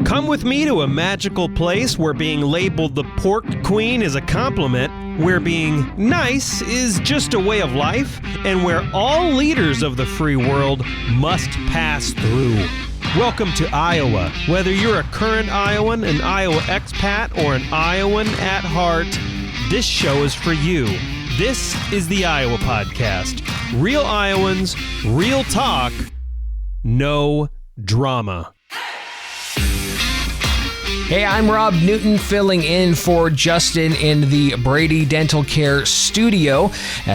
Come with me to a magical place where being labeled the Pork Queen is a compliment, where being nice is just a way of life, and where all leaders of the free world must pass through. Welcome to Iowa. Whether you're a current Iowan, an Iowa expat, or an Iowan at heart, this show is for you. This is the Iowa Podcast. Real Iowans, real talk, no drama. Hey, I'm Rob Newton, filling in for Justin in the Brady Dental Care studio.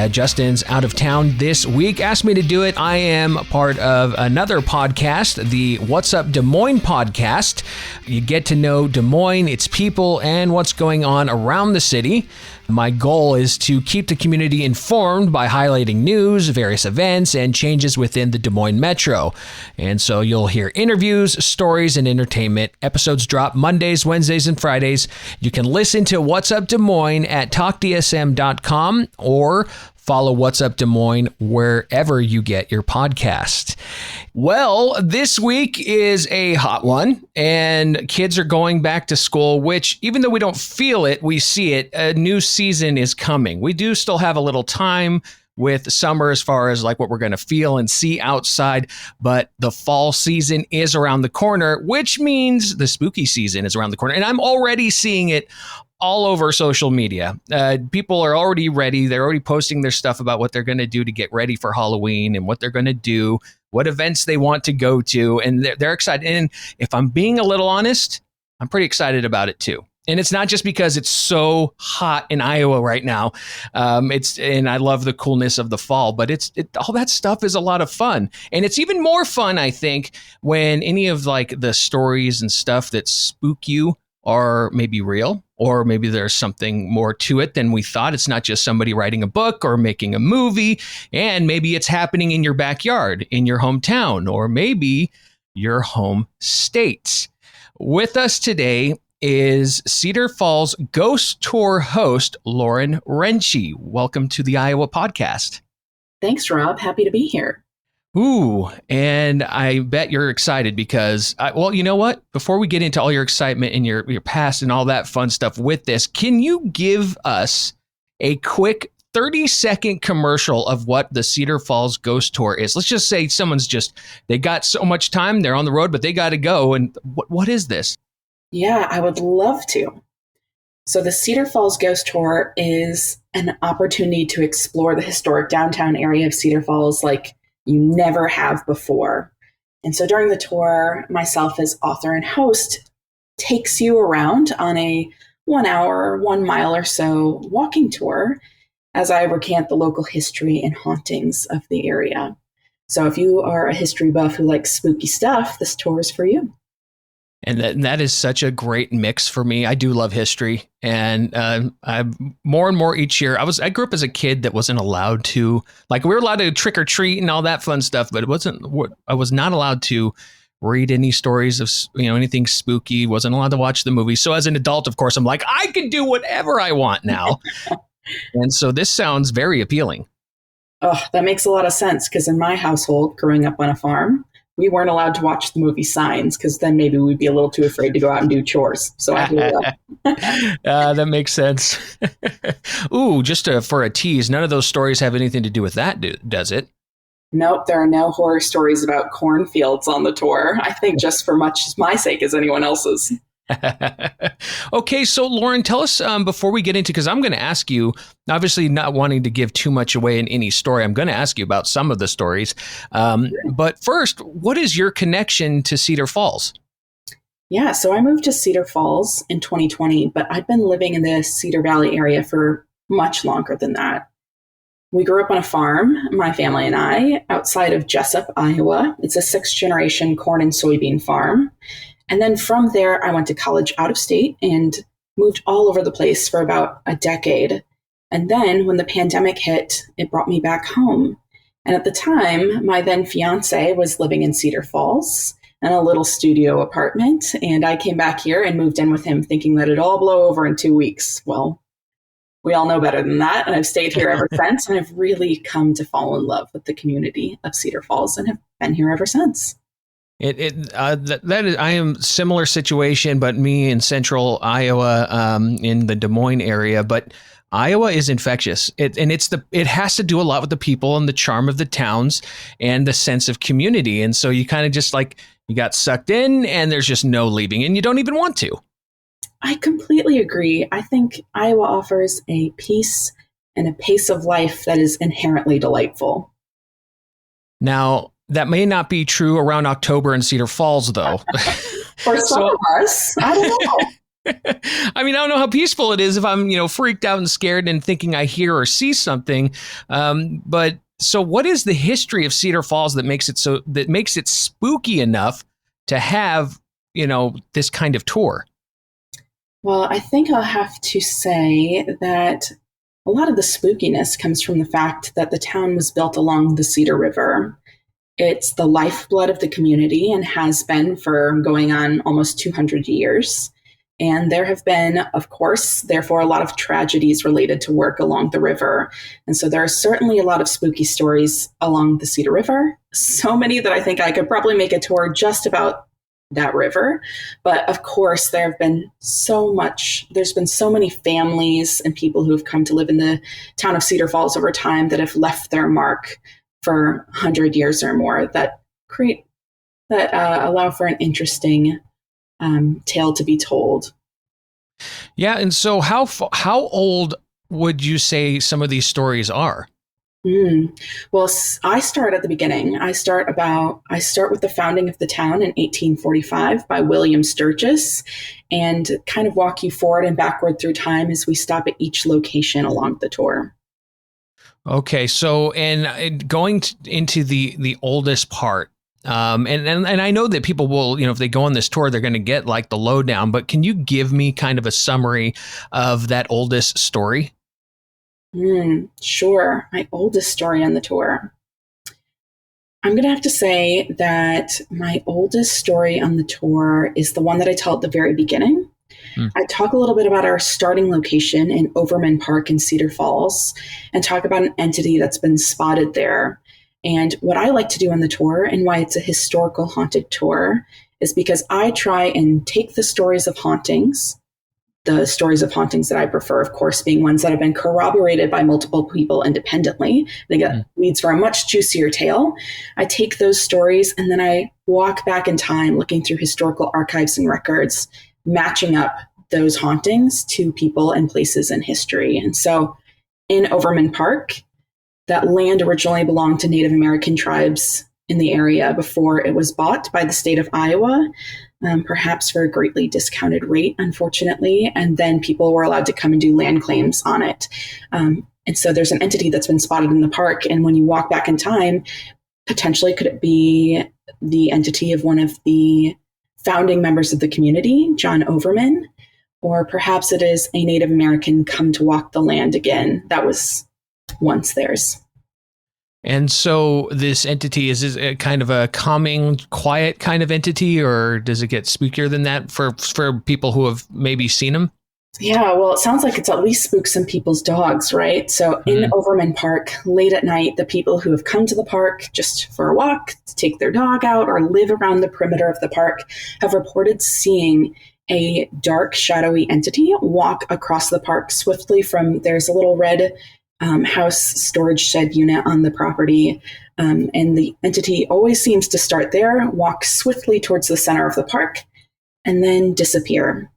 Justin's out of town this week. Asked me to do it. I am part of another podcast, the What's Up Des Moines podcast. You get to know Des Moines, its people, and what's going on around the city. My goal is to keep the community informed by highlighting news, various events, and changes within the Des Moines Metro. And so you'll hear interviews, stories, and entertainment. Episodes drop Mondays, Wednesdays, and Fridays. You can listen to What's Up Des Moines at talkdsm.com or follow What's Up Des Moines wherever you get your podcast. Well, this week is a hot one, and kids are going back to school, which even though we don't feel it, we see it. A new season is coming. We do still have a little time with summer as far as like what we're going to feel and see outside, but the fall season is around the corner, which means the spooky season is around the corner. And I'm already seeing it all over social media. People are already ready. They're already posting their stuff about what they're going to do to get ready for Halloween and what they're going to do, what events they want to go to. And they're excited. And if I'm being a little honest, I'm pretty excited about it too. And it's not just because it's so hot in Iowa right now. And I love the coolness of the fall, but all that stuff is a lot of fun. And it's even more fun, I think, when any of like the stories and stuff that spook you are maybe real, or maybe there's something more to it than we thought. It's not just somebody writing a book or making a movie, and maybe it's happening in your backyard, in your hometown, or maybe your home state. With us today is Cedar Falls Ghost Tour host, Lauren Riensche. Welcome to the Iowa Podcast. Thanks, Rob. Happy to be here. Ooh, and I bet you're excited because, well, you know what? Before we get into all your excitement and your past and all that fun stuff with this, can you give us a quick 30-second commercial of what the Cedar Falls Ghost Tour is? Let's just say they got so much time, they're on the road, but they got to go. And what is this? Yeah, I would love to. So the Cedar Falls Ghost Tour is an opportunity to explore the historic downtown area of Cedar Falls like you never have before. And so during the tour, myself as author and host takes you around on a 1 hour, 1 mile or so walking tour as I recant the local history and hauntings of the area. So if you are a history buff who likes spooky stuff, this tour is for you. And that is such a great mix for me. I do love history, and I more and more each year. I grew up as a kid that wasn't allowed to, like, we were allowed to trick or treat and all that fun stuff, but I was not allowed to read any stories of anything spooky. Wasn't allowed to watch the movies. So as an adult, of course, I'm like, I can do whatever I want now, and so this sounds very appealing. Oh, that makes a lot of sense because in my household, growing up on a farm, we weren't allowed to watch the movie Signs because then maybe we'd be a little too afraid to go out and do chores. So I hear that. That makes sense. Ooh, just for a tease, none of those stories have anything to do with that, does it? Nope, there are no horror stories about cornfields on the tour. I think just for much as my sake as anyone else's. Okay, so Lauren, tell us before we get into, because I'm going to ask you, obviously not wanting to give too much away in any story, I'm going to ask you about some of the stories. But first, what is your connection to Cedar Falls? Yeah, so I moved to Cedar Falls in 2020, but I've been living in the Cedar Valley area for much longer than that. We grew up on a farm, my family and I, outside of Jessup, Iowa. It's a 6th-generation corn and soybean farm. And then from there, I went to college out of state and moved all over the place for about a decade. And then when the pandemic hit, it brought me back home. And at the time, my then fiance was living in Cedar Falls in a little studio apartment. And I came back here and moved in with him thinking that it'd all blow over in 2 weeks. Well, we all know better than that. And I've stayed here ever since. And I've really come to fall in love with the community of Cedar Falls and have been here ever since. That is, I am similar situation, but me in central Iowa, in the Des Moines area. But Iowa is infectious. It has to do a lot with the people and the charm of the towns and the sense of community. And so you kind of just like you got sucked in, and there's just no leaving, and you don't even want to. I completely agree. I think Iowa offers a peace and a pace of life that is inherently delightful. Now, that may not be true around October in Cedar Falls, though. For some of us, I don't know. I mean, I don't know how peaceful it is if I'm, freaked out and scared and thinking I hear or see something. But so, what is the history of Cedar Falls that makes it spooky enough to have, this kind of tour? Well, I think I'll have to say that a lot of the spookiness comes from the fact that the town was built along the Cedar River. It's the lifeblood of the community and has been for going on almost 200 years. And there have been, of course, therefore, a lot of tragedies related to work along the river. And so there are certainly a lot of spooky stories along the Cedar River. So many that I think I could probably make a tour just about that river. But of course, there's been so many families and people who have come to live in the town of Cedar Falls over time that have left their mark for 100 years or more that allow for an interesting tale to be told. Yeah. And so how old would you say some of these stories are? Well, I start at the beginning. I start with the founding of the town in 1845 by William Sturgis, and kind of walk you forward and backward through time as we stop at each location along the tour. Okay, so and going into the oldest part, and I know that people will, if they go on this tour, they're going to get like the lowdown. But can you give me kind of a summary of that oldest story? Sure. My oldest story on the tour. I'm going to have to say that my oldest story on the tour is the one that I tell at the very beginning. I talk a little bit about our starting location in Overman Park in Cedar Falls and talk about an entity that's been spotted there. And what I like to do on the tour and why it's a historical haunted tour is because I try and take the stories of hauntings that I prefer, of course, being ones that have been corroborated by multiple people independently. They get leads for a much juicier tale. I take those stories and then I walk back in time looking through historical archives and records, matching up those hauntings to people and places in history. And so in Overman Park, that land originally belonged to Native American tribes in the area before it was bought by the state of Iowa, perhaps for a greatly discounted rate, unfortunately. And then people were allowed to come and do land claims on it. And so there's an entity that's been spotted in the park. And when you walk back in time, potentially could it be the entity of one of the founding members of the community, John Overman, or perhaps it is a Native American come to walk the land again that was once theirs. And so this entity is a kind of a calming, quiet kind of entity, or does it get spookier than that for people who have maybe seen him? Yeah, well, it sounds like it's at least spooked some people's dogs, right? So in Overman Park, late at night, the people who have come to the park just for a walk, to take their dog out, or live around the perimeter of the park have reported seeing a dark, shadowy entity walk across the park swiftly there's a little red house storage shed unit on the property. And the entity always seems to start there, walk swiftly towards the center of the park, and then disappear.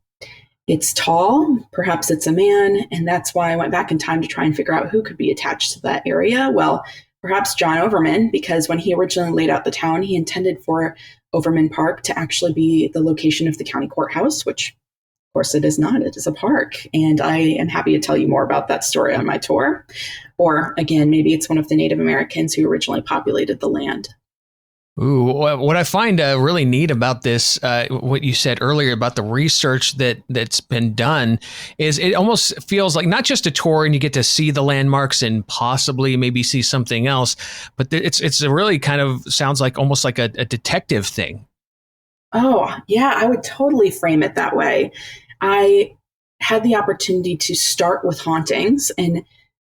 It's tall, perhaps it's a man, and that's why I went back in time to try and figure out who could be attached to that area. Well, perhaps John Overman, because when he originally laid out the town, he intended for Overman Park to actually be the location of the county courthouse, which of course it is not. It is a park. And I am happy to tell you more about that story on my tour. Or again, maybe it's one of the Native Americans who originally populated the land. Ooh, what I find really neat about this, what you said earlier about the research that's been done, is it almost feels like not just a tour and you get to see the landmarks and possibly maybe see something else, but it's a really kind of sounds like almost like a detective thing. Oh, yeah, I would totally frame it that way. I had the opportunity to start with hauntings and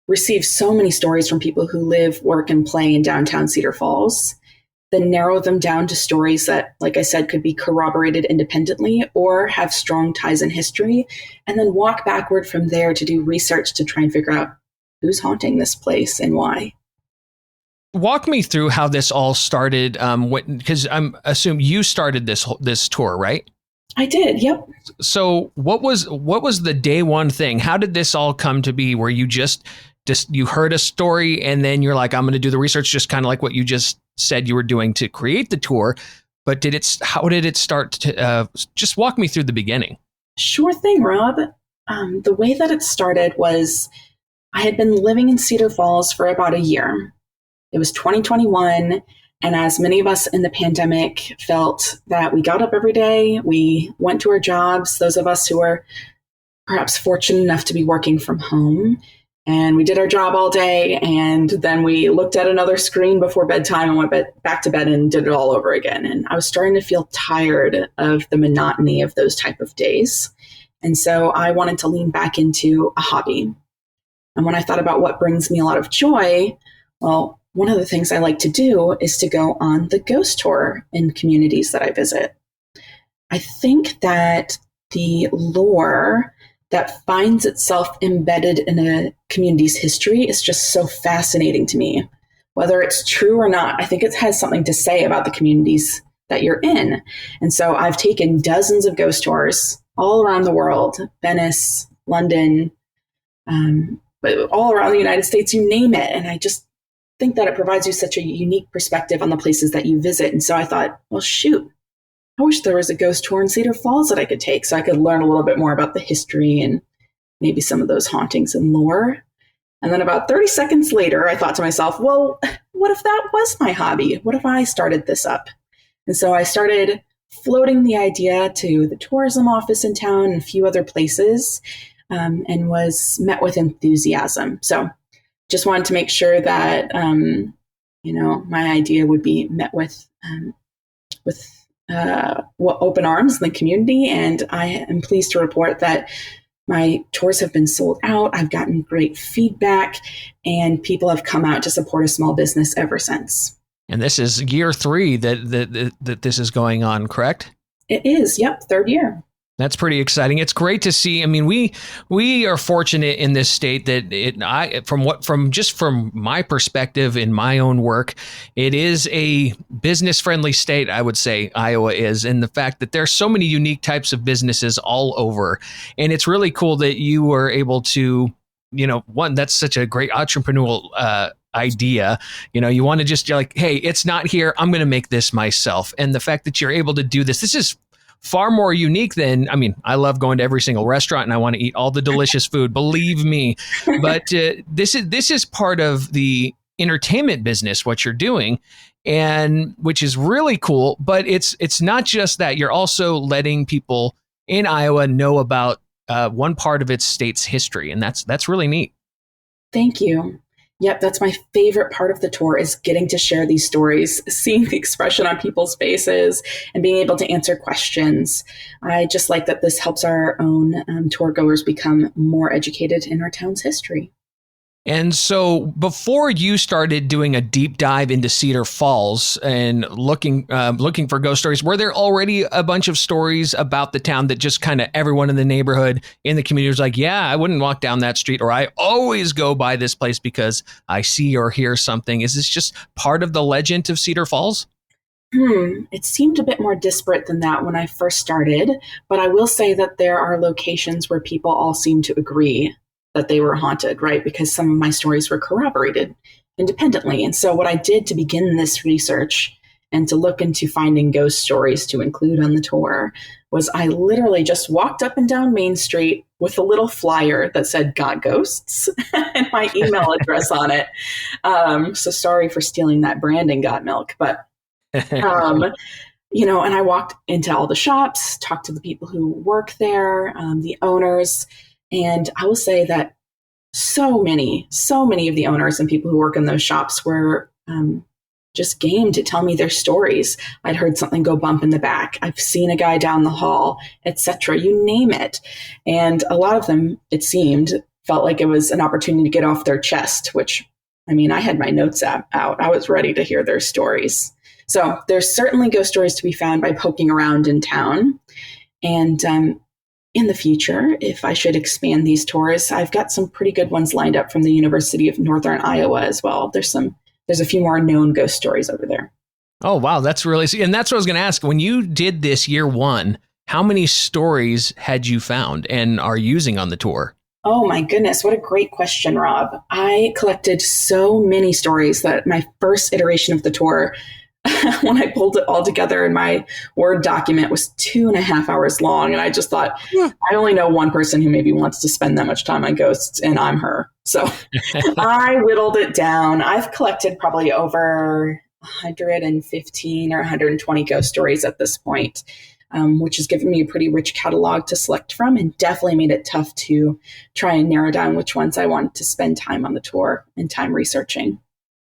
receive so many stories from people who live, work, and play in downtown Cedar Falls. then narrow them down to stories that, like I said, could be corroborated independently or have strong ties in history, and then walk backward from there to do research to try and figure out who's haunting this place and why. Walk me through how this all started, because I'm assume you started this tour, right? I did. Yep. So what was the day one thing? How did this all come to be? Where you just you heard a story and then you're like, I'm going to do the research, just kind of like what you just said you were doing to create the tour. But how did it start to? Just walk me through the beginning. Sure thing, Rob. The way that it started was I had been living in Cedar Falls for about a year. It was 2021. And as many of us in the pandemic felt that we got up every day, we went to our jobs, those of us who were perhaps fortunate enough to be working from home, and we did our job all day. And then we looked at another screen before bedtime and went back to bed and did it all over again. And I was starting to feel tired of the monotony of those type of days. And so I wanted to lean back into a hobby. And when I thought about what brings me a lot of joy, well, one of the things I like to do is to go on the ghost tour in communities that I visit. I think that the lore that finds itself embedded in a community's history is just so fascinating to me. Whether it's true or not, I think it has something to say about the communities that you're in. And so I've taken dozens of ghost tours all around the world, Venice, London, all around the United States, you name it. And I just think that it provides you such a unique perspective on the places that you visit. And so I thought, well, shoot, I wish there was a ghost tour in Cedar Falls that I could take so I could learn a little bit more about the history and maybe some of those hauntings and lore. And then about 30 seconds later, I thought to myself, well, what if that was my hobby? What if I started this up? And so I started floating the idea to the tourism office in town and a few other places, and was met with enthusiasm. So just wanted to make sure that, my idea would be met with open arms in the community. And I am pleased to report that my tours have been sold out. I've gotten great feedback, and people have come out to support a small business ever since. And this is year 3 that this is going on, correct? It is. Yep. 3rd year. That's pretty exciting. It's great to see. I mean, we are fortunate in this state that from my perspective in my own work, it is a business friendly state. I would say Iowa is, and the fact that there's so many unique types of businesses all over, and it's really cool that you were able to, that's such a great entrepreneurial idea. You want to you're like, hey, it's not here. I'm going to make this myself. And the fact that you're able to do this is far more unique than, I love going to every single restaurant and I want to eat all the delicious food, believe me. But this is part of the entertainment business, what you're doing, and which is really cool. But it's not just that. You're also letting people in Iowa know about one part of its state's history, and that's really neat. Thank you. Yep, that's my favorite part of the tour, is getting to share these stories, seeing the expression on people's faces, and being able to answer questions. I just like that this helps our own tour goers become more educated in our town's history. And so before you started doing a deep dive into Cedar Falls and looking for ghost stories, were there already a bunch of stories about the town that just kind of everyone in the neighborhood, in the community was like, yeah, I wouldn't walk down that street, or I always go by this place because I see or hear something? Is this just part of the legend of Cedar Falls? It seemed a bit more disparate than that when I first started, but I will say that there are locations where people all seem to agree that they were haunted, right? Because some of my stories were corroborated independently. And so what I did to begin this research and to look into finding ghost stories to include on the tour was I literally just walked up and down Main Street with a little flyer that said "Got Ghosts" and my email address on it. So sorry for stealing that branding, Got Milk, but and I walked into all the shops, talked to the people who work there, the owners. And I will say that so many of the owners and people who work in those shops were just game to tell me their stories. I'd heard something go bump in the back. I've seen a guy down the hall, etc. You name it. And a lot of them, it seemed, felt like it was an opportunity to get off their chest, which, I had my notes out. I was ready to hear their stories. So there's certainly ghost stories to be found by poking around in town. And in the future, if I should expand these tours, I've got some pretty good ones lined up from the University of Northern Iowa as well. There's a few more known ghost stories over there. Oh, wow. That's really, and that's what I was going to ask. When you did this year one, how many stories had you found and are using on the tour? Oh my goodness, what a great question, Rob. I collected so many stories that my first iteration of the tour, when I pulled it all together in my Word document, was 2.5 hours long. And I just thought, I only know one person who maybe wants to spend that much time on ghosts, and I'm her. So I whittled it down. I've collected probably over 115 or 120 ghost stories at this point, which has given me a pretty rich catalog to select from, and definitely made it tough to try and narrow down which ones I wanted to spend time on the tour and time researching.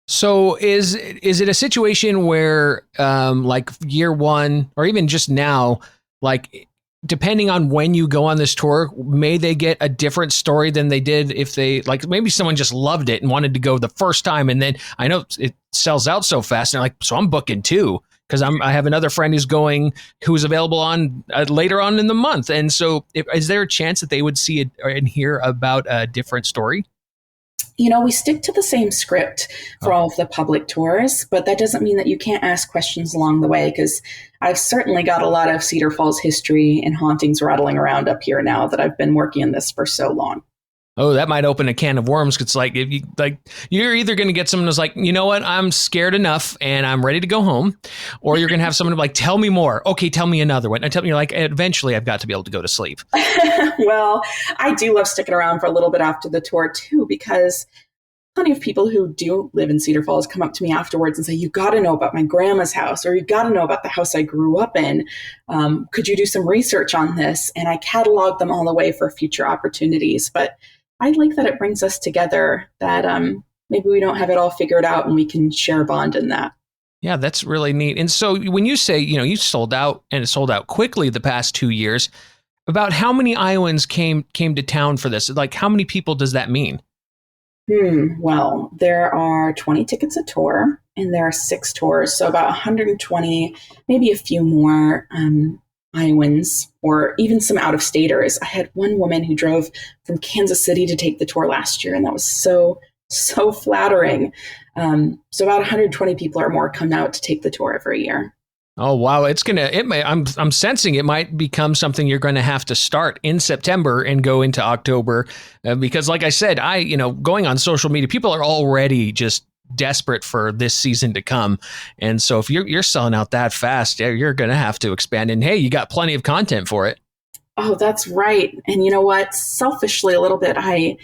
So is it a situation where like year one or even just now, like depending on when you go on this tour, may they get a different story than they did if they, like, maybe someone just loved it and wanted to go the first time, and then I know it sells out so fast and they're like, so I'm booking too, because I have another friend who's available on later on in the month. And so is there a chance that they would see it and hear about a different story? We stick to the same script for all of the public tours, but that doesn't mean that you can't ask questions along the way, because I've certainly got a lot of Cedar Falls history and hauntings rattling around up here now that I've been working on this for so long. Oh, that might open a can of worms. It's like, if you're either going to get someone who's like, you know what, I'm scared enough and I'm ready to go home, or you're going to have someone like, tell me more. Okay, tell me another one. And you're like, eventually I've got to be able to go to sleep. Well, I do love sticking around for a little bit after the tour too, because plenty of people who do live in Cedar Falls come up to me afterwards and say, you got to know about my grandma's house, or you got to know about the house I grew up in. Could you do some research on this? And I catalog them all away for future opportunities. But I like that it brings us together, that maybe we don't have it all figured out and we can share a bond in that. Yeah, that's really neat. And so when you say, you sold out, and it sold out quickly the past 2 years, about how many Iowans came to town for this? Like, how many people does that mean? Well, there are 20 tickets a tour, and there are 6 tours. So about 120, maybe a few more Iowans, or even some out-of-staters. I had one woman who drove from Kansas City to take the tour last year, and that was so flattering. So about 120 people or more come out to take the tour every year. Oh, wow. I'm sensing it might become something you're going to have to start in September and go into October, because like I said, going on social media, people are already just desperate for this season to come. And so if you're selling out that fast, you're going to have to expand. And hey, you got plenty of content for it. Oh, that's right. And you know what? Selfishly, a little bit, I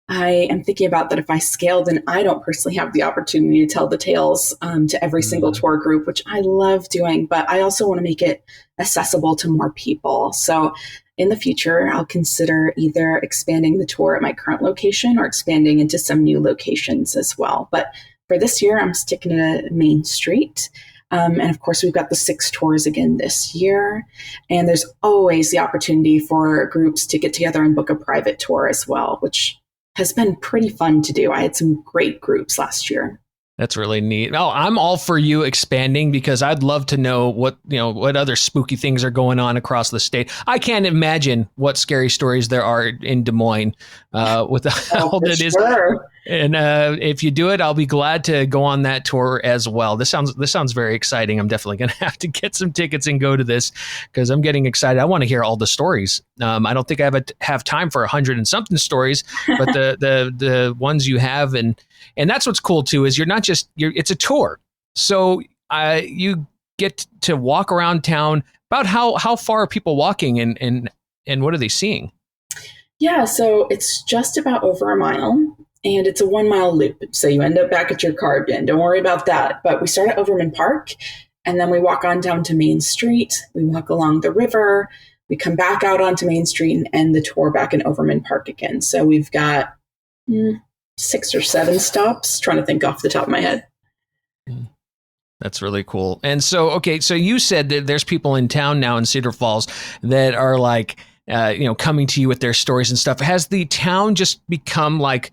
am thinking about that if I scale, then I don't personally have the opportunity to tell the tales to every single tour group, which I love doing, but I also want to make it accessible to more people. So in the future, I'll consider either expanding the tour at my current location or expanding into some new locations as well. But for this year, I'm sticking to Main Street. And of course, we've got the 6 tours again this year. And there's always the opportunity for groups to get together and book a private tour as well, which has been pretty fun to do. I had some great groups last year. That's really neat. Oh, I'm all for you expanding, because I'd love to know what other spooky things are going on across the state. I can't imagine what scary stories there are in Des Moines with all that is. And if you do it, I'll be glad to go on that tour as well. This sounds very exciting. I'm definitely going to have to get some tickets and go to this, because I'm getting excited. I want to hear all the stories. I don't think I have time for 100 and something stories, but the ones you have, and that's what's cool too, is it's a tour. So you get to walk around town. About how far are people walking, and what are they seeing? Yeah, so it's just about over a mile. And it's a 1 mile loop. So you end up back at your car again. Don't worry about that. But we start at Overman Park, and then we walk on down to Main Street. We walk along the river. We come back out onto Main Street and end the tour back in Overman Park again. So we've got 6 or 7 stops, trying to think off the top of my head. That's really cool. And so, okay, so you said that there's people in town now in Cedar Falls that are like, coming to you with their stories and stuff. Has the town just become like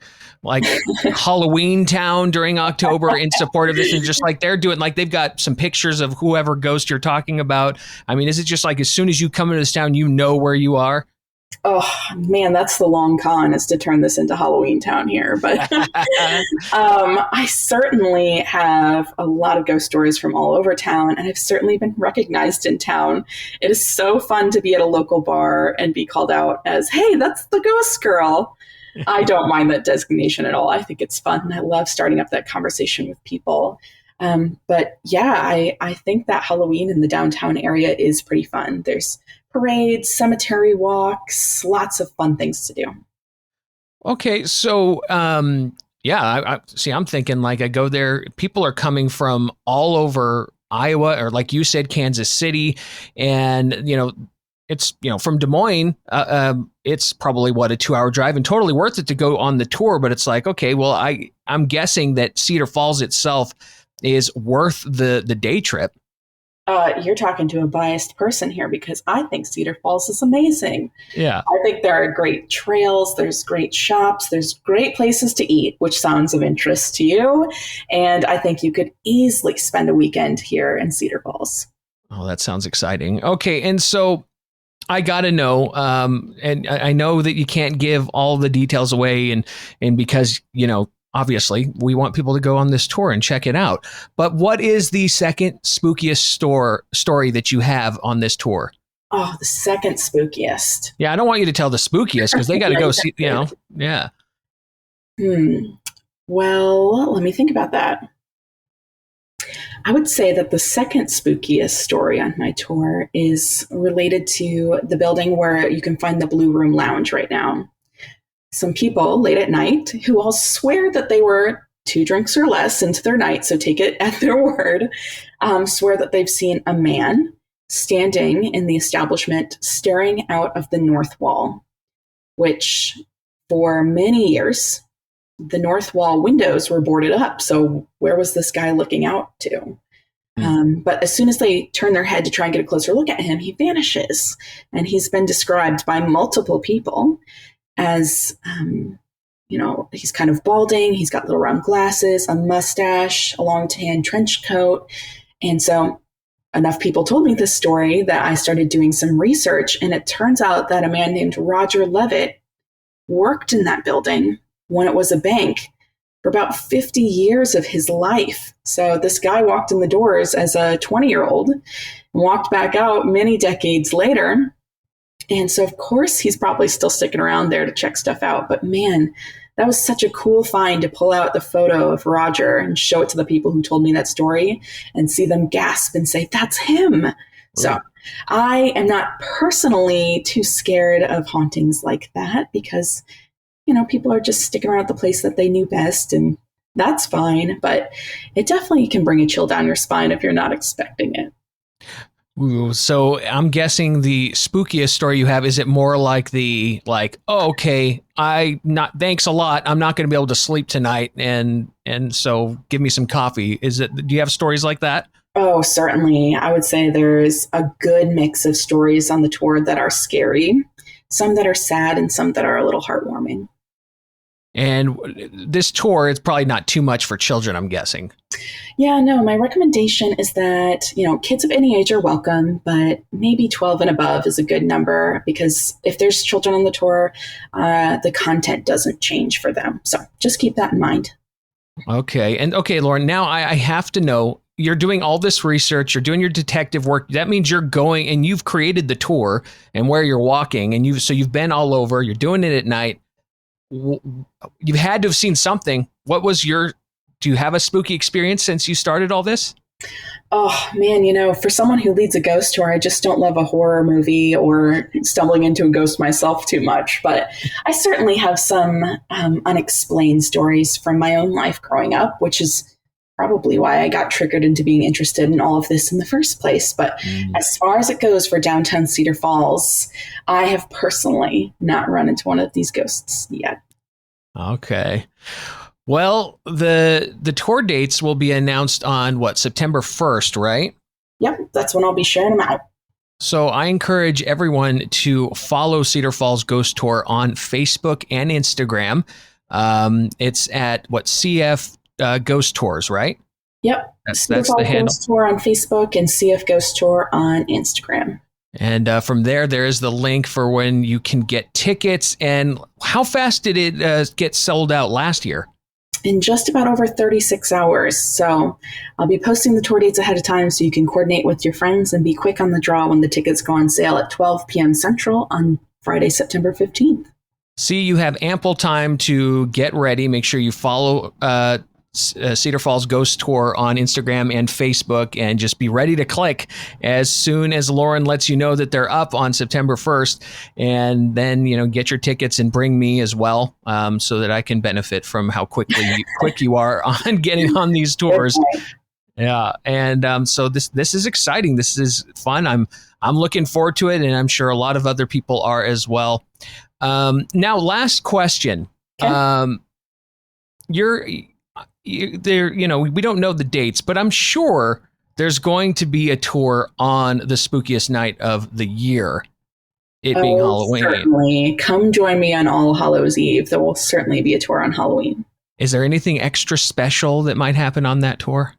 Halloween town during October in support of this, and just like they're doing, like they've got some pictures of whoever ghost you're talking about? I mean, is it just like as soon as you come into this town, you know where you are? Oh man, that's the long con, is to turn this into Halloween town here. But I certainly have a lot of ghost stories from all over town, and I've certainly been recognized in town. It is so fun to be at a local bar and be called out as, "Hey, that's the ghost girl." I don't mind that designation at all. I think it's fun, and I love starting up that conversation with people. But yeah, I think that Halloween in the downtown area is pretty fun. There's parades, cemetery walks, lots of fun things to do. Okay, so I see. I'm thinking like I go there. People are coming from all over Iowa, or like you said, Kansas City, and it's from Des Moines. It's probably a 2-hour drive, and totally worth it to go on the tour. But it's like, okay, well, I'm guessing that Cedar Falls itself is worth the day trip. You're talking to a biased person here, because I think Cedar Falls is amazing. Yeah. I think there are great trails, there's great shops, there's great places to eat, which sounds of interest to you. And I think you could easily spend a weekend here in Cedar Falls. Oh, that sounds exciting. Okay, and so I got to know, and I know that you can't give all the details away, and because, obviously, we want people to go on this tour and check it out. But what is the second spookiest story that you have on this tour? Oh, the second spookiest. Yeah, I don't want you to tell the spookiest, because they got to go see, yeah. Well, let me think about that. I would say that the second spookiest story on my tour is related to the building where you can find the Blue Room Lounge right now. Some people late at night, who all swear that they were 2 drinks or less into their night, so take it at their word, swear that they've seen a man standing in the establishment staring out of the north wall, which for many years, the north wall windows were boarded up. So where was this guy looking out to? But as soon as they turn their head to try and get a closer look at him, he vanishes. And he's been described by multiple people as, he's kind of balding. He's got little round glasses, a mustache, a long tan trench coat. And so enough people told me this story that I started doing some research. And it turns out that a man named Roger Levitt worked in that building when it was a bank for about 50 years of his life. So this guy walked in the doors as a 20-year-old and walked back out many decades later. And so, of course, he's probably still sticking around there to check stuff out. But man, that was such a cool find to pull out the photo of Roger and show it to the people who told me that story and see them gasp and say, "That's him." Right. So I am not personally too scared of hauntings like that, because people are just sticking around at the place that they knew best, and that's fine. But it definitely can bring a chill down your spine if you're not expecting it. Ooh, so I'm guessing the spookiest story you have, is it more like oh, okay, thanks a lot, I'm not going to be able to sleep tonight, and so give me some coffee. Do you have stories like that? Oh, certainly. I would say there's a good mix of stories on the tour that are scary, some that are sad, and some that are a little heartwarming. And this tour, it's probably not too much for children, I'm guessing. Yeah, no, my recommendation is that, kids of any age are welcome, but maybe 12 and above is a good number, because if there's children on the tour, the content doesn't change for them. So just keep that in mind. Okay. And okay, Lauren, now I have to know, you're doing all this research, you're doing your detective work. That means you're going and you've created the tour and where you're walking, and you've been all over, you're doing it at night. You've had to have seen something. Do you have a spooky experience since you started all this? Oh, man, for someone who leads a ghost tour, I just don't love a horror movie or stumbling into a ghost myself too much. But I certainly have some unexplained stories from my own life growing up, which is probably why I got triggered into being interested in all of this in the first place. But as far as it goes for downtown Cedar Falls, I have personally not run into one of these ghosts yet. Okay. Well, the tour dates will be announced on September 1st, right? Yep, that's when I'll be sharing them out. So I encourage everyone to follow Cedar Falls Ghost Tour on Facebook and Instagram. It's at CF Ghost Tours, right? Yep. That's Falls the handle. Ghost Tour on Facebook and CF Ghost Tour on Instagram. And from there is the link for when you can get tickets. And how fast did it get sold out last year? In just about over 36 hours. So I'll be posting the tour dates ahead of time so you can coordinate with your friends and be quick on the draw when the tickets go on sale at 12 p.m. Central on Friday, September 15th. See, you have ample time to get ready. Make sure you follow Cedar Falls Ghost Tour on Instagram and Facebook, and just be ready to click as soon as Lauren lets you know that they're up on September 1st. And then, get your tickets and bring me as well, so that I can benefit from how quick you are on getting on these tours. Yeah. And so this is exciting. This is fun. I'm looking forward to it, and I'm sure a lot of other people are as well. Now, last question. Okay. We don't know the dates, but I'm sure there's going to be a tour on the spookiest night of the year, it being Halloween. Certainly. Come join me on All Hallows Eve. There will certainly be a tour on Halloween. Is there anything extra special that might happen on that tour?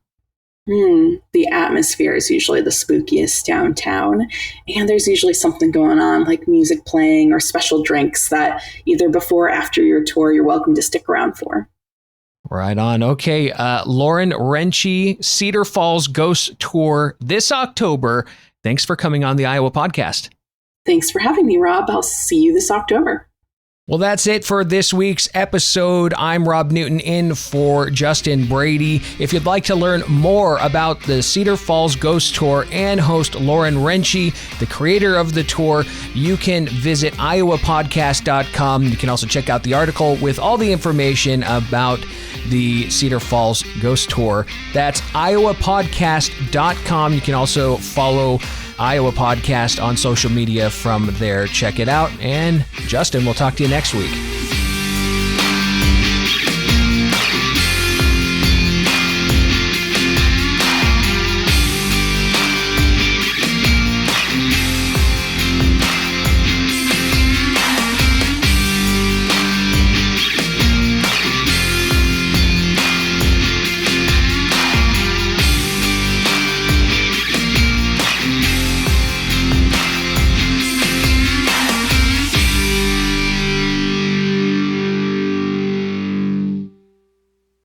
The atmosphere is usually the spookiest downtown, and there's usually something going on, like music playing or special drinks that either before or after your tour you're welcome to stick around for. Right on. Okay, Lauren Riensche, Cedar Falls Ghost Tour this October. Thanks for coming on the Iowa podcast. Thanks for having me, Rob. I'll see you this October. Well, that's it for this week's episode. I'm Rob Newton in for Justin Brady. If you'd like to learn more about the Cedar Falls Ghost Tour and host Lauren Riensche, the creator of the tour, you can visit iowapodcast.com. You can also check out the article with all the information about the Cedar Falls Ghost Tour. That's iowapodcast.com. You can also follow Iowa Podcast on social media from there. Check it out. And Justin, we'll talk to you next week.